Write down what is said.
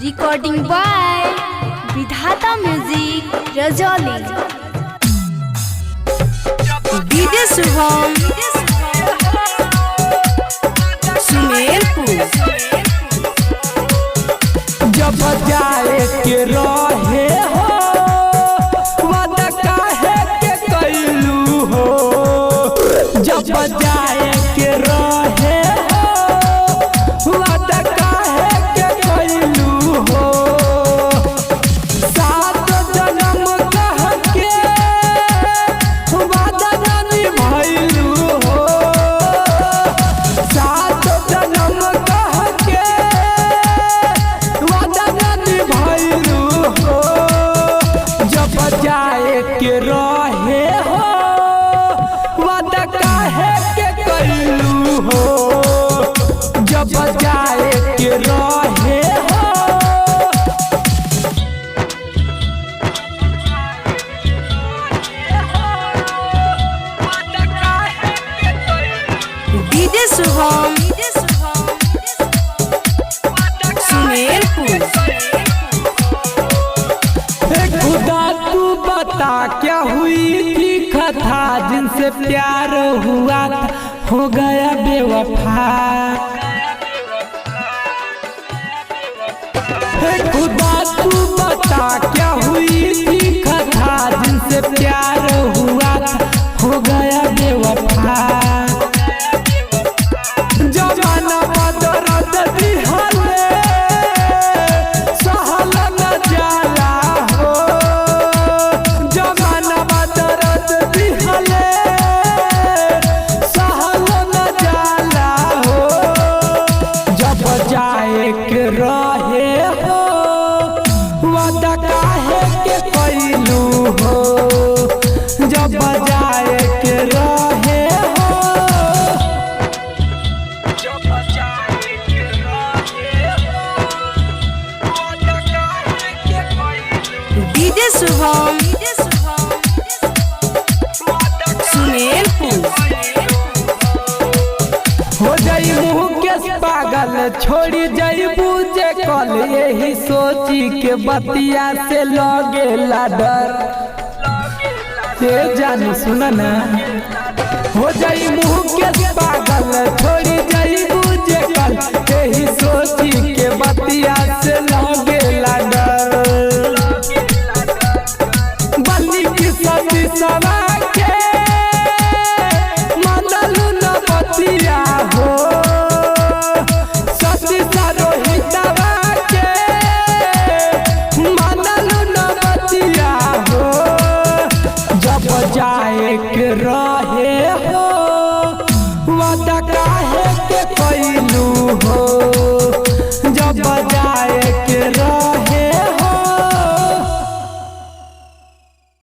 Recording by विधाता music Rajauli. DJ Shubham Sumerpur. जब जाए के रहे हो वादा काहे के कैलू हो, जब जाए के रहे हो वादा काहे के कैलू हो। सात जन्म कह के वादा जानी भैलू हो, सात जन्म कह के वादा जानी भैलू हो। जब जाए के रहे हो वादा काहे के कैलू हो, जब जाए के रहे हो। डीजे शुभम सुमेरपुर। खुदा तू बता क्या हुई थी कथा जिनसे प्यार हुआ था हो गया बेवफा। खुदा तू बता क्या हुई थी कथा जिनसे प्यार हुआ था हो गया बेवफा। जमाना बदरत दिहले सहल न जाला हो, जमाना बदरत दिहले सहल न जाला हो। जब जाए के रहे हो वादा काहे के कैलू हो, जब जाए के रहे हो। डीजे शुभम सुमेरपुर। हो जाई मुँह के पागल छोड़ी जाइबू जे कल, यही सोची के बतिया से लगे डर। ये जानी सुन ना, हो जाई मुँह के पागल छोड़ी जाइबू जे कल, यही सोची के बतिया से लगे डर। बल्ली की सती सवा के मनलू न बतिया हो, सती सरोहितवा के मनलू न बतिया हो। जब जाए के रहे हो वादा काहे के कैलू हो, जब जाए के रहे